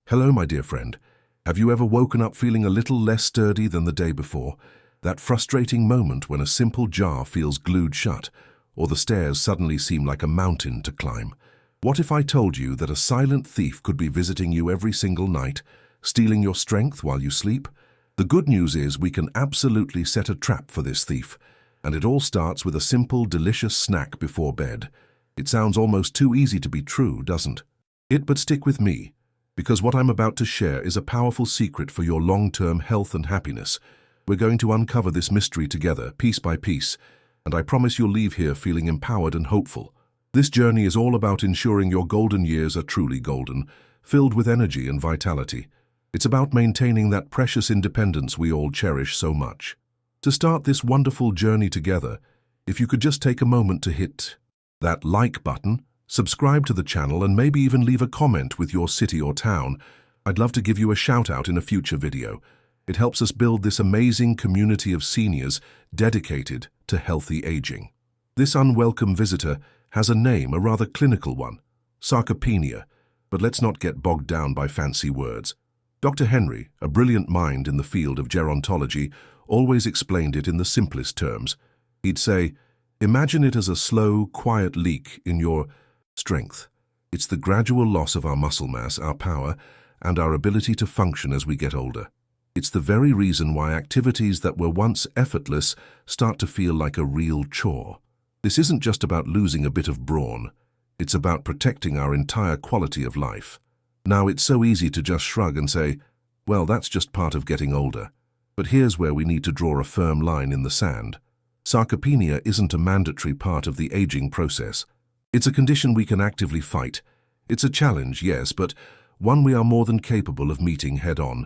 Hello, my dear friend. Have you ever woken up feeling a little less sturdy than the day before? That frustrating moment when a simple jar feels glued shut, or the stairs suddenly seem like a mountain to climb. What if I told you that a silent thief could be visiting you every single night, stealing your strength while you sleep? The good news is we can absolutely set a trap for this thief, and it all starts with a simple, delicious snack before bed. It sounds almost too easy to be true, doesn't it? But stick with me, because what I'm about to share is a powerful secret for your long-term health and happiness. We're going to uncover this mystery together, piece by piece, and I promise you'll leave here feeling empowered and hopeful. This journey is all about ensuring your golden years are truly golden, filled with energy and vitality. It's about maintaining that precious independence we all cherish so much. To start this wonderful journey together, if you could just take a moment to hit that like button, subscribe to the channel, and maybe even leave a comment with your city or town. I'd love to give you a shout out in a future video. It helps us build this amazing community of seniors dedicated to healthy aging. This unwelcome visitor has a name, a rather clinical one, Sarcopenia, but let's not get bogged down by fancy words. Dr. Henry, a brilliant mind in the field of gerontology, always explained it in the simplest terms. He'd say, imagine it as a slow, quiet leak in your strength. It's the gradual loss of our muscle mass, our power, and our ability to function as we get older. It's the very reason why activities that were once effortless start to feel like a real chore. This isn't just about losing a bit of brawn. It's about protecting our entire quality of life. Now, it's so easy to just shrug and say, well, that's just part of getting older. But here's where we need to draw a firm line in the sand. Sarcopenia isn't a mandatory part of the aging process. It's a condition we can actively fight. It's a challenge, yes, but one we are more than capable of meeting head-on.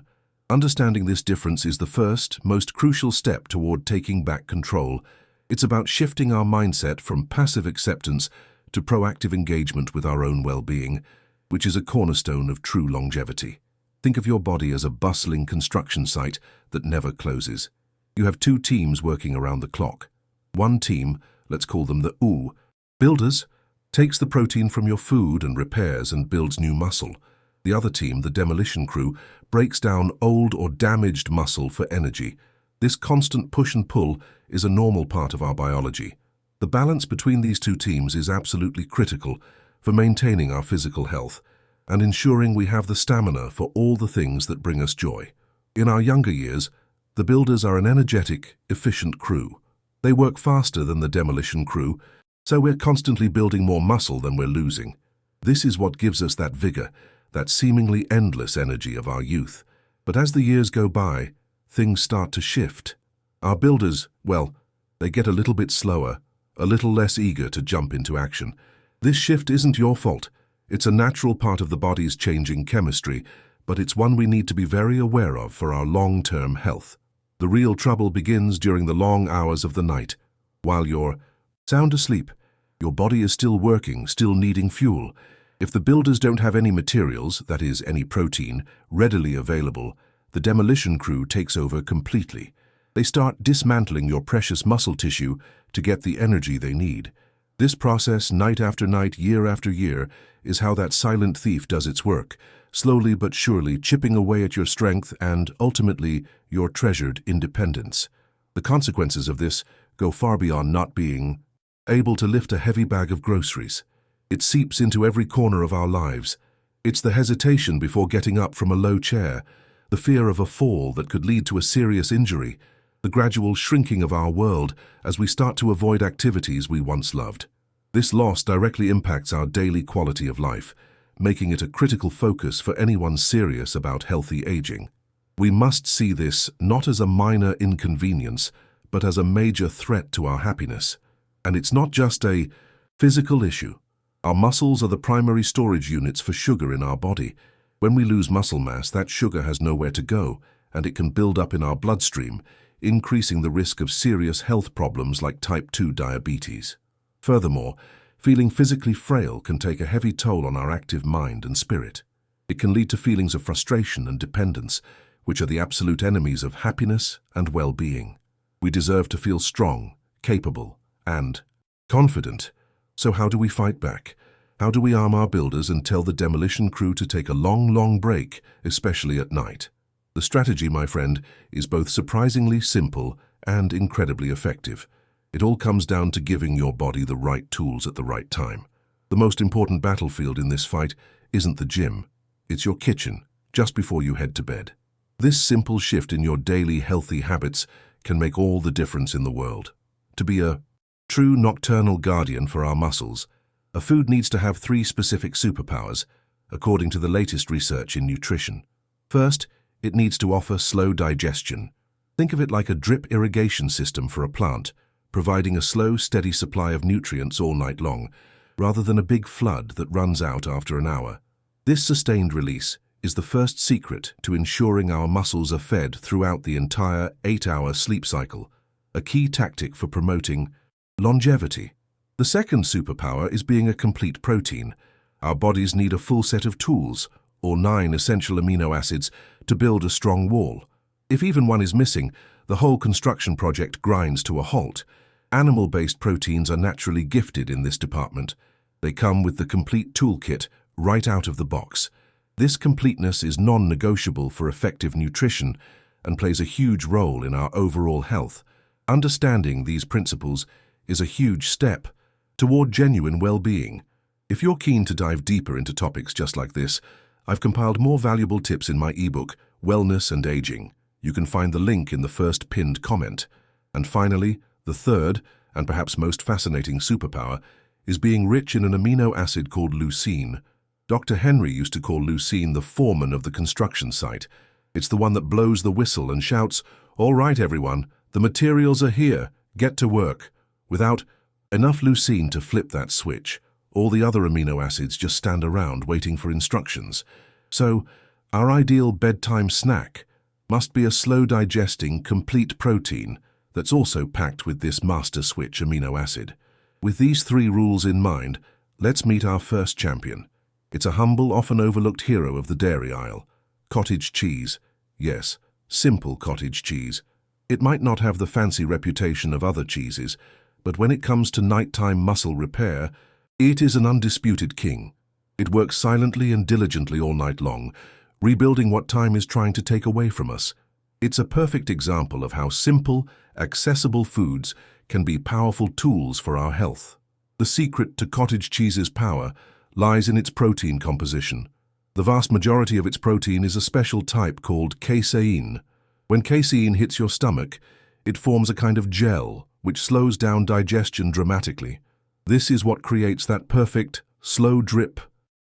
Understanding this difference is the first, most crucial step toward taking back control. It's about shifting our mindset from passive acceptance to proactive engagement with our own well-being, which is a cornerstone of true longevity. Think of your body as a bustling construction site that never closes. You have two teams working around the clock. One team, let's call them the builders, takes the protein from your food and repairs and builds new muscle. The other team, the demolition crew, breaks down old or damaged muscle for energy. This constant push and pull is a normal part of our biology. The balance between these two teams is absolutely critical for maintaining our physical health and ensuring we have the stamina for all the things that bring us joy. In our younger years, the builders are an energetic, efficient crew. They work faster than the demolition crew, so we're constantly building more muscle than we're losing. This is what gives us that vigor, that seemingly endless energy of our youth. But as the years go by, things start to shift. Our builders, well, they get a little bit slower, a little less eager to jump into action. This shift isn't your fault. It's a natural part of the body's changing chemistry, but it's one we need to be very aware of for our long-term health. The real trouble begins during the long hours of the night. While you're sound asleep, your body is still working, still needing fuel. If the builders don't have any materials, that is, any protein, readily available, the demolition crew takes over completely. They start dismantling your precious muscle tissue to get the energy they need. This process, night after night, year after year, is how that silent thief does its work, slowly but surely chipping away at your strength and, ultimately, your treasured independence. The consequences of this go far beyond not being able to lift a heavy bag of groceries. It seeps into every corner of our lives. It's the hesitation before getting up from a low chair, the fear of a fall that could lead to a serious injury, the gradual shrinking of our world as we start to avoid activities we once loved. This loss directly impacts our daily quality of life, making it a critical focus for anyone serious about healthy aging. We must see this not as a minor inconvenience, but as a major threat to our happiness. And it's not just a physical issue. Our muscles are the primary storage units for sugar in our body. When we lose muscle mass, that sugar has nowhere to go, and it can build up in our bloodstream, increasing the risk of serious health problems like type 2 diabetes. Furthermore, feeling physically frail can take a heavy toll on our active mind and spirit. It can lead to feelings of frustration and dependence, which are the absolute enemies of happiness and well-being. We deserve to feel strong, capable, and confident. So how do we fight back? How do we arm our builders and tell the demolition crew to take a long break, especially at night? The strategy, my friend, is both surprisingly simple and incredibly effective. It all comes down to giving your body the right tools at the right time. The most important battlefield in this fight isn't the gym, it's your kitchen, just before you head to bed. This simple shift in your daily healthy habits can make all the difference in the world. To be a true nocturnal guardian for our muscles, a food needs to have 3 specific superpowers, according to the latest research in nutrition. First, it needs to offer slow digestion. Think of it like a drip irrigation system for a plant, providing a slow, steady supply of nutrients all night long, rather than a big flood that runs out after an hour. This sustained release is the first secret to ensuring our muscles are fed throughout the entire 8-hour sleep cycle, a key tactic for promoting longevity. The second superpower is being a complete protein. Our bodies need a full set of tools, or 9 essential amino acids, to build a strong wall. If even one is missing, the whole construction project grinds to a halt. Animal-based proteins are naturally gifted in this department. They come with the complete toolkit right out of the box. This completeness is non-negotiable for effective nutrition and plays a huge role in our overall health. Understanding these principles is a huge step toward genuine well-being. If you're keen to dive deeper into topics just like this, I've compiled more valuable tips in my ebook, Wellness and Aging. You can find the link in the first pinned comment. And finally, the third, and perhaps most fascinating superpower, is being rich in an amino acid called leucine. Dr. Henry used to call leucine the foreman of the construction site. It's the one that blows the whistle and shouts, "All right, everyone, the materials are here, get to work." Without enough leucine to flip that switch, all the other amino acids just stand around waiting for instructions. So, our ideal bedtime snack must be a slow-digesting, complete protein that's also packed with this master switch amino acid. With these 3 rules in mind, let's meet our first champion. It's a humble, often overlooked hero of the dairy aisle. Cottage cheese. Yes, simple cottage cheese. It might not have the fancy reputation of other cheeses, but when it comes to nighttime muscle repair, it is an undisputed king. It works silently and diligently all night long, rebuilding what time is trying to take away from us. It's a perfect example of how simple, accessible foods can be powerful tools for our health. The secret to cottage cheese's power lies in its protein composition. The vast majority of its protein is a special type called casein. When casein hits your stomach, it forms a kind of gel, which slows down digestion dramatically. This is what creates that perfect, slow drip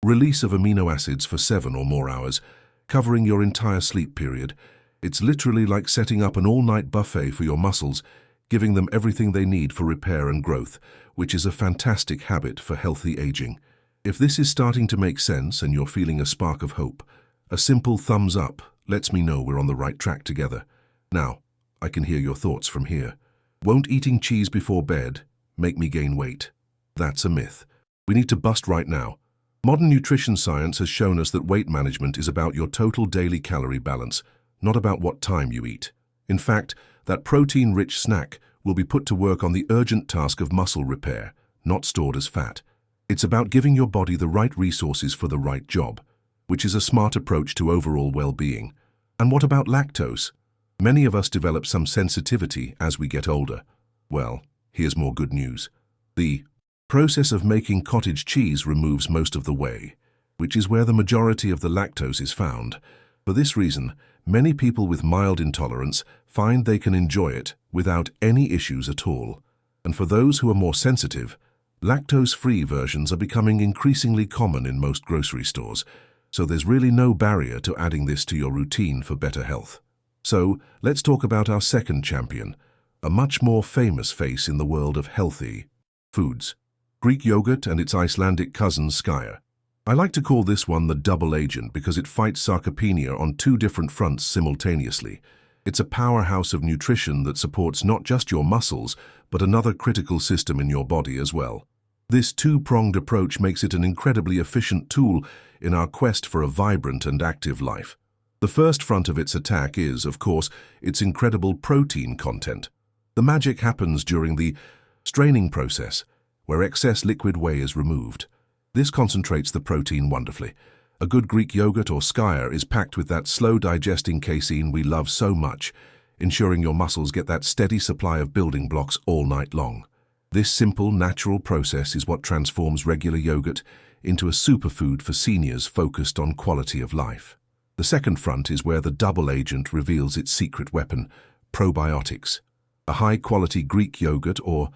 release of amino acids for 7 or more hours, covering your entire sleep period. It's literally like setting up an all-night buffet for your muscles, giving them everything they need for repair and growth, which is a fantastic habit for healthy aging. If this is starting to make sense and you're feeling a spark of hope, a simple thumbs up lets me know we're on the right track together. Now, I can hear your thoughts from here. Won't eating cheese before bed make me gain weight? That's a myth. We need to bust right now. Modern nutrition science has shown us that weight management is about your total daily calorie balance, not about what time you eat. In fact, that protein-rich snack will be put to work on the urgent task of muscle repair, not stored as fat. It's about giving your body the right resources for the right job, which is a smart approach to overall well-being. And what about lactose? Many of us develop some sensitivity as we get older. Well, here's more good news. The process of making cottage cheese removes most of the whey, which is where the majority of the lactose is found. For this reason, many people with mild intolerance find they can enjoy it without any issues at all. And for those who are more sensitive, lactose-free versions are becoming increasingly common in most grocery stores, so there's really no barrier to adding this to your routine for better health. So, let's talk about our second champion, a much more famous face in the world of healthy foods. Greek yogurt and its Icelandic cousin skyr. I like to call this one the double agent because it fights sarcopenia on 2 different fronts simultaneously. It's a powerhouse of nutrition that supports not just your muscles, but another critical system in your body as well. This 2-pronged approach makes it an incredibly efficient tool in our quest for a vibrant and active life. The first front of its attack is, of course, its incredible protein content. The magic happens during the straining process, where excess liquid whey is removed. This concentrates the protein wonderfully. A good Greek yogurt or skyr is packed with that slow-digesting casein we love so much, ensuring your muscles get that steady supply of building blocks all night long. This simple, natural process is what transforms regular yogurt into a superfood for seniors focused on quality of life. The second front is where the double agent reveals its secret weapon, probiotics. A high-quality Greek yogurt or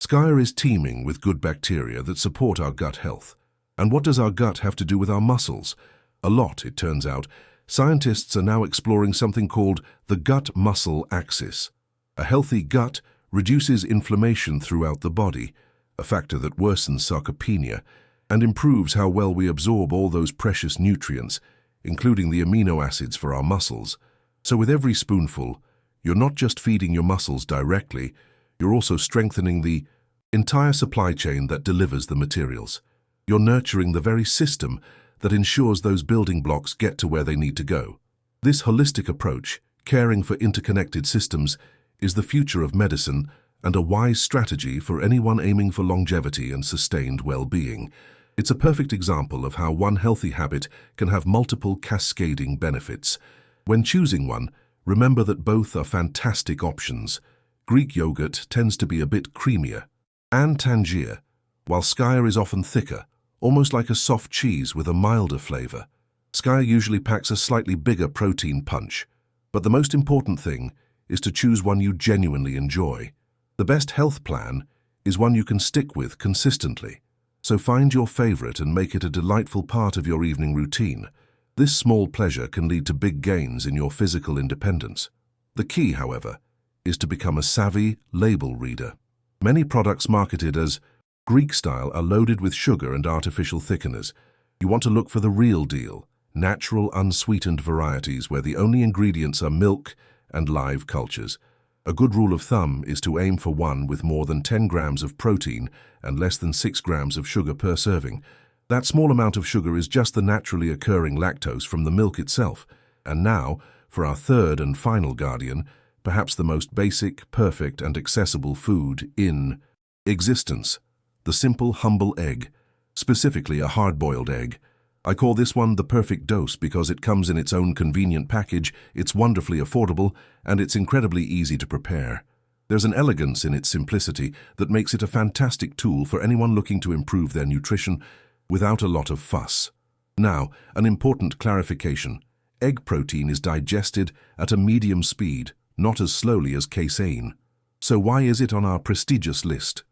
skyr is teeming with good bacteria that support our gut health. And what does our gut have to do with our muscles? A lot, it turns out. Scientists are now exploring something called the gut-muscle axis. A healthy gut reduces inflammation throughout the body, a factor that worsens sarcopenia, and improves how well we absorb all those precious nutrients, including the amino acids for our muscles. So with every spoonful, you're not just feeding your muscles directly, you're also strengthening the entire supply chain that delivers the materials. You're nurturing the very system that ensures those building blocks get to where they need to go. This holistic approach, caring for interconnected systems, is the future of medicine and a wise strategy for anyone aiming for longevity and sustained well-being. It's a perfect example of how one healthy habit can have multiple cascading benefits. When choosing one, remember that both are fantastic options. Greek yogurt tends to be a bit creamier and tangier, while skyr is often thicker, almost like a soft cheese with a milder flavor. Skyr usually packs a slightly bigger protein punch, but the most important thing is to choose one you genuinely enjoy. The best health plan is one you can stick with consistently. So find your favorite and make it a delightful part of your evening routine. This small pleasure can lead to big gains in your physical independence. The key, however, is to become a savvy label reader. Many products marketed as Greek style are loaded with sugar and artificial thickeners. You want to look for the real deal, natural, unsweetened varieties where the only ingredients are milk and live cultures. A good rule of thumb is to aim for one with more than 10 grams of protein and less than 6 grams of sugar per serving. That small amount of sugar is just the naturally occurring lactose from the milk itself. And now, for our third and final guardian, perhaps the most basic, perfect, and accessible food in existence, the simple, humble egg, specifically a hard-boiled egg. I call this one the perfect dose because it comes in its own convenient package, it's wonderfully affordable, and it's incredibly easy to prepare. There's an elegance in its simplicity that makes it a fantastic tool for anyone looking to improve their nutrition without a lot of fuss. Now, an important clarification. Egg protein is digested at a medium speed, not as slowly as casein. So why is it on our prestigious list?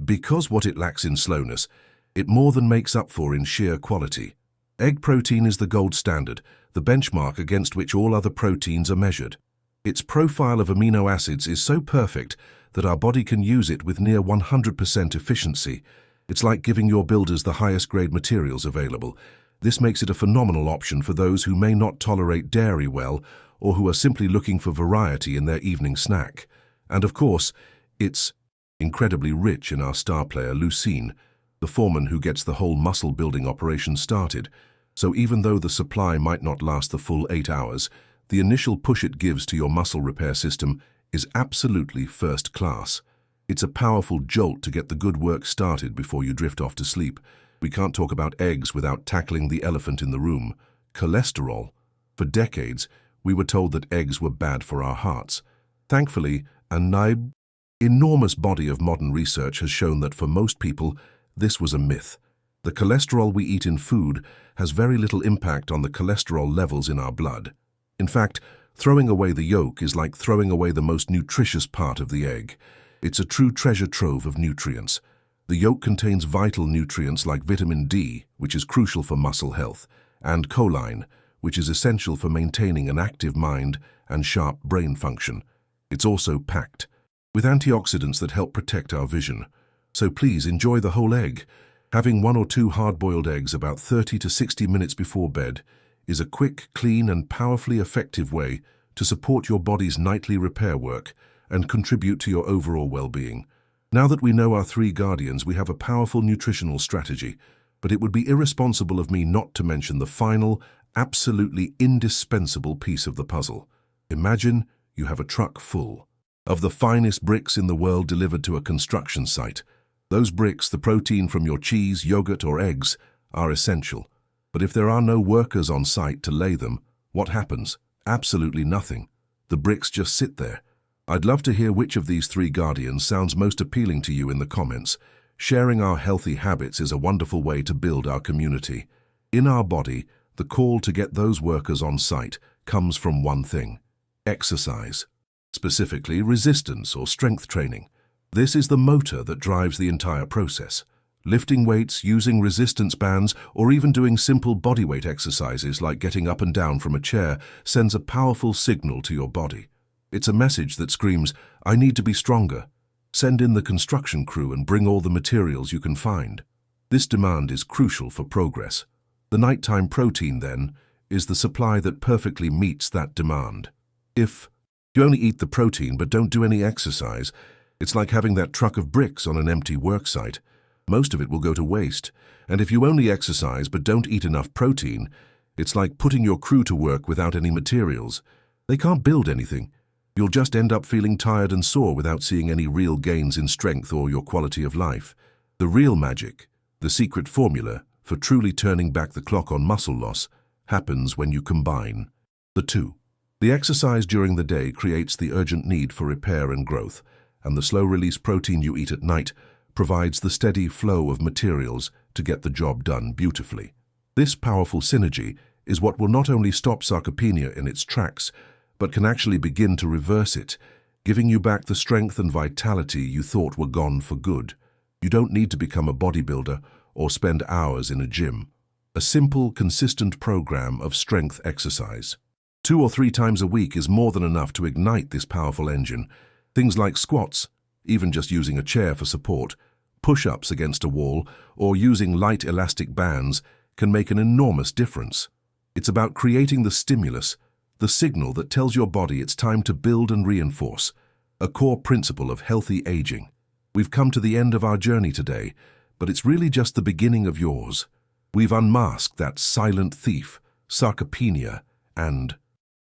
Because what it lacks in slowness, it more than makes up for in sheer quality. Egg protein is the gold standard, the benchmark against which all other proteins are measured. Its profile of amino acids is so perfect that our body can use it with near 100% efficiency. It's like giving your builders the highest grade materials available. This makes it a phenomenal option for those who may not tolerate dairy well or who are simply looking for variety in their evening snack. And of course, it's incredibly rich in our star player leucine, the foreman who gets the whole muscle-building operation started. So even though the supply might not last the full 8 hours, the initial push it gives to your muscle repair system is absolutely first class. It's a powerful jolt to get the good work started before you drift off to sleep. We can't talk about eggs without tackling the elephant in the room, cholesterol. For decades, we were told that eggs were bad for our hearts. Thankfully, an enormous body of modern research has shown that for most people, this was a myth. The cholesterol we eat in food has very little impact on the cholesterol levels in our blood. In fact, throwing away the yolk is like throwing away the most nutritious part of the egg. It's a true treasure trove of nutrients. The yolk contains vital nutrients like vitamin D, which is crucial for muscle health, and choline, which is essential for maintaining an active mind and sharp brain function. It's also packed with antioxidants that help protect our vision. So please enjoy the whole egg. Having 1 or 2 hard-boiled eggs about 30 to 60 minutes before bed is a quick, clean, and powerfully effective way to support your body's nightly repair work and contribute to your overall well-being. Now that we know our 3 guardians, we have a powerful nutritional strategy, but it would be irresponsible of me not to mention the final, absolutely indispensable piece of the puzzle. Imagine you have a truck full of the finest bricks in the world delivered to a construction site. Those bricks, the protein from your cheese, yogurt, or eggs, are essential. But if there are no workers on site to lay them, what happens? Absolutely nothing. The bricks just sit there. I'd love to hear which of these 3 guardians sounds most appealing to you in the comments. Sharing our healthy habits is a wonderful way to build our community. In our body, the call to get those workers on site comes from one thing: exercise. Specifically, resistance or strength training. This is the motor that drives the entire process. Lifting weights, using resistance bands, or even doing simple bodyweight exercises like getting up and down from a chair sends a powerful signal to your body. It's a message that screams, "I need to be stronger." Send in the construction crew and bring all the materials you can find. This demand is crucial for progress. The nighttime protein, then, is the supply that perfectly meets that demand. If you only eat the protein but don't do any exercise, it's like having that truck of bricks on an empty worksite. Most of it will go to waste. And if you only exercise but don't eat enough protein, it's like putting your crew to work without any materials. They can't build anything. You'll just end up feeling tired and sore without seeing any real gains in strength or your quality of life. The real magic, the secret formula for truly turning back the clock on muscle loss, happens when you combine the two. The exercise during the day creates the urgent need for repair and growth, and the slow-release protein you eat at night provides the steady flow of materials to get the job done beautifully. This powerful synergy is what will not only stop sarcopenia in its tracks, but can actually begin to reverse it, giving you back the strength and vitality you thought were gone for good. You don't need to become a bodybuilder or spend hours in a gym. A simple, consistent program of strength exercise 2 or 3 times a week is more than enough to ignite this powerful engine. Things like squats, even just using a chair for support, push-ups against a wall, or using light elastic bands can make an enormous difference. It's about creating the stimulus, the signal that tells your body it's time to build and reinforce, a core principle of healthy aging. We've come to the end of our journey today, but it's really just the beginning of yours. We've unmasked that silent thief, sarcopenia, and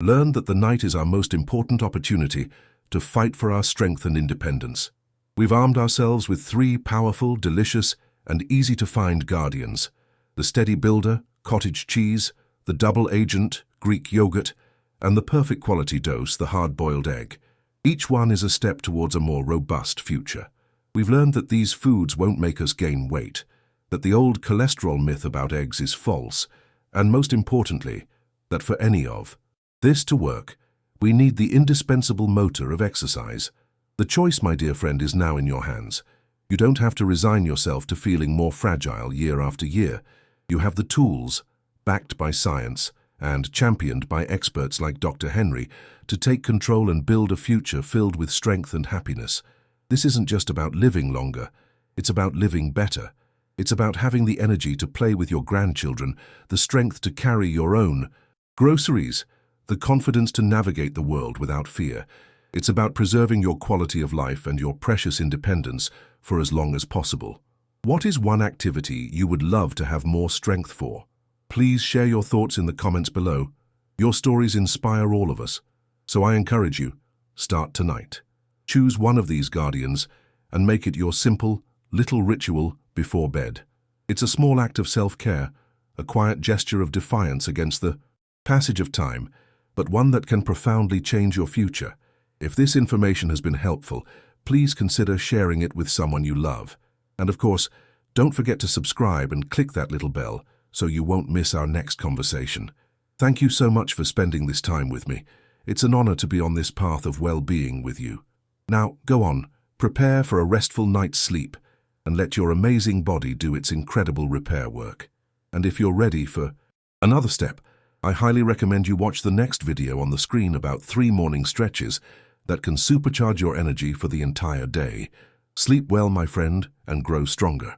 learned that the night is our most important opportunity to fight for our strength and independence. We've armed ourselves with 3 powerful, delicious, and easy-to-find guardians: the steady builder, cottage cheese, the double agent, Greek yogurt, and the perfect quality dose, the hard-boiled egg. Each one is a step towards a more robust future. We've learned that these foods won't make us gain weight, that the old cholesterol myth about eggs is false, and most importantly, that for any of this to work, we need the indispensable motor of exercise. The choice, my dear friend, is now in your hands. You don't have to resign yourself to feeling more fragile year after year. You have the tools, backed by science, and championed by experts like Dr. Henry, to take control and build a future filled with strength and happiness. This isn't just about living longer, it's about living better. It's about having the energy to play with your grandchildren, the strength to carry your own groceries, the confidence to navigate the world without fear. It's about preserving your quality of life and your precious independence for as long as possible. What is one activity you would love to have more strength for? Please share your thoughts in the comments below. Your stories inspire all of us, so I encourage you, start tonight. Choose one of these guardians and make it your simple, little ritual before bed. It's a small act of self-care, a quiet gesture of defiance against the passage of time, but one that can profoundly change your future. If this information has been helpful, please consider sharing it with someone you love. And of course, don't forget to subscribe and click that little bell so you won't miss our next conversation. Thank you so much for spending this time with me. It's an honor to be on this path of well-being with you. Now, go on, prepare for a restful night's sleep, and let your amazing body do its incredible repair work. And if you're ready for another step, I highly recommend you watch the next video on the screen about 3 morning stretches that can supercharge your energy for the entire day. Sleep well, my friend, and grow stronger.